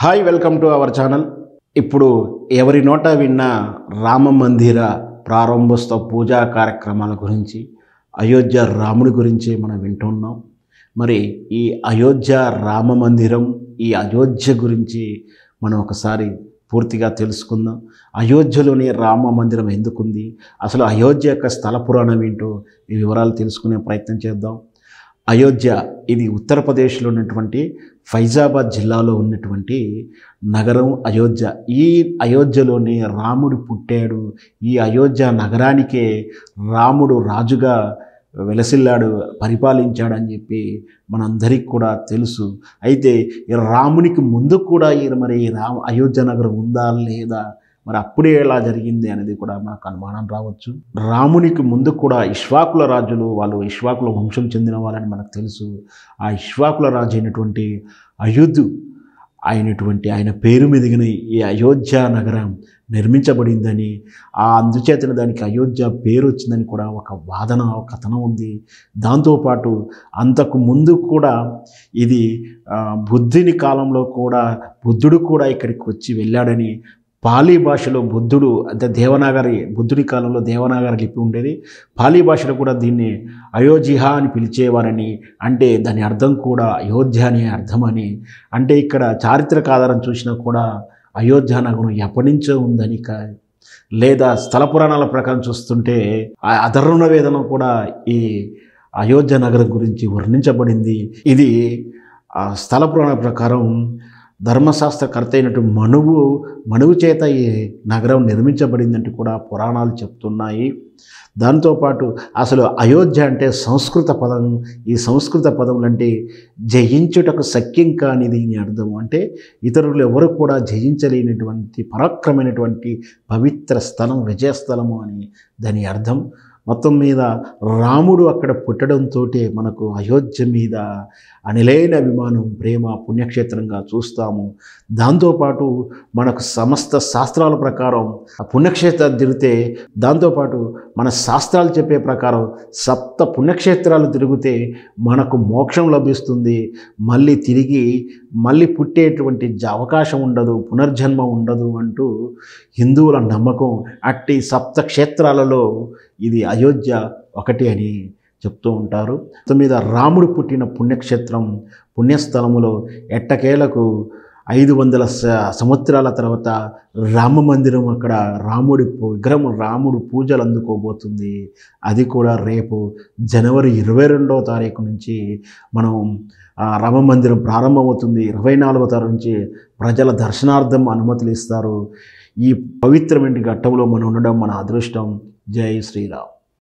Hi welcome to our channel. ఇప్పుడు ఎవరి నోట విన్న రామ మందిర ప్రారంభోత్సవ పూజా కార్యక్రమాల గురించి, అయోధ్య రాముడి గురించి మనం వింటున్నాం. మరి ఈ అయోధ్య రామ మందిరం, ఈ అయోధ్య గురించి మనం ఒకసారి పూర్తిగా తెలుసుకుందాం. అయోధ్యలోని రామ మందిరం ఎందుకుంది, అసలు అయోధ్య యొక్క స్థల పురాణం ఏంటో ఈ వివరాలు తెలుసుకునే ప్రయత్నం చేద్దాం. అయోధ్య ఇది ఉత్తరప్రదేశ్లో ఉన్నటువంటి ఫైజాబాద్ జిల్లాలో ఉన్నటువంటి నగరం అయోధ్య. ఈ అయోధ్యలోనే రాముడు పుట్టాడు. ఈ అయోధ్య నగరానికే రాముడు రాజుగా వెలసిల్లాడు, పరిపాలించాడని చెప్పి మనందరికీ కూడా తెలుసు. అయితే ఈ రామునికి ముందు కూడా మరి అయోధ్య నగరం ఉందా లేదా, మరి అప్పుడే ఎలా జరిగింది అనేది కూడా మనకు అనుమానం రావచ్చు. రామునికి ముందు కూడా ఇక్ష్వాకుల రాజులు, వాళ్ళు ఇక్ష్వాకుల వంశం చెందిన వాళ్ళని మనకు తెలుసు. ఆ ఇక్ష్వాకుల రాజు అయినటువంటి ఆయన పేరు మీదుగానే ఈ అయోధ్య నగరం నిర్మించబడిందని, అందుచేతన దానికి అయోధ్య పేరు వచ్చిందని కూడా ఒక వాదన, ఒక కథనం ఉంది. దాంతోపాటు అంతకు ముందు కూడా ఇది బుద్ధుని కాలంలో కూడా బుద్ధుడు కూడా ఇక్కడికి వచ్చి వెళ్ళాడని, పాలీ భాషలో బుద్ధుడు అంటే బుద్ధుడి కాలంలో దేవనాగరి లిపి ఉండేది. పాలీ భాషలో కూడా దీన్ని అయోధ్య అని పిలిచేవారని, అంటే దాని అర్థం కూడా అయోధ్య అనే అర్థమని, అంటే ఇక్కడ చారిత్రక ఆధారం చూసినా కూడా అయోధ్య నగరం ఎప్పటి నుంచో ఉందని, లేదా స్థల పురాణాల ప్రకారం చూస్తుంటే అధర్వణ వేదన కూడా ఈ అయోధ్య నగరం గురించి వర్ణించబడింది. ఇది స్థల పురాణ ప్రకారం ధర్మశాస్త్రకర్త అయినటువంటి మనువు చేత ఈ నగరం నిర్మించబడిందంటూ కూడా పురాణాలు చెప్తున్నాయి. దాంతోపాటు అసలు అయోధ్య అంటే సంస్కృత పదం. ఈ సంస్కృత పదములు అంటే జయించుటకు శక్యం కానిది అని అర్థం. అంటే ఇతరులు ఎవరు కూడా జయించలేనటువంటి పరాక్రమైనటువంటి పవిత్ర స్థలం, విజయస్థలము అని దాని అర్థం. మొత్తం మీద రాముడు అక్కడ పుట్టడంతో మనకు అయోధ్య మీద అనిలైన అభిమానం, ప్రేమ, పుణ్యక్షేత్రంగా చూస్తాము. దాంతోపాటు మనకు సమస్త శాస్త్రాల ప్రకారం పుణ్యక్షేత్రాలు తిరిగితే, దాంతోపాటు మన శాస్త్రాలు చెప్పే ప్రకారం సప్త పుణ్యక్షేత్రాలు తిరిగితే మనకు మోక్షం లభిస్తుంది. మళ్ళీ పుట్టేటువంటి అవకాశం ఉండదు, పునర్జన్మ ఉండదు అంటూ హిందువుల నమ్మకం. అట్టి సప్త క్షేత్రాలలో ఇది అయోధ్య ఒకటి అని చెప్తూ ఉంటారు. మీద రాముడు పుట్టిన పుణ్యక్షేత్రం, పుణ్యస్థలములో ఎట్టకేలకు 500 సంవత్సరాల తర్వాత రామ మందిరం, అక్కడ రాముడి విగ్రహం, రాముడు పూజలు అందుకోబోతుంది. అది కూడా రేపు జనవరి 22వ తారీఖు నుంచి మనం రామ మందిరం ప్రారంభమవుతుంది. 24వ తారీఖు నుంచి ప్రజల దర్శనార్థం అనుమతులు ఇస్తారు. ఈ పవిత్రమైన ఘట్టంలో మనం ఉండడం మన అదృష్టం. జై శ్రీరామ్.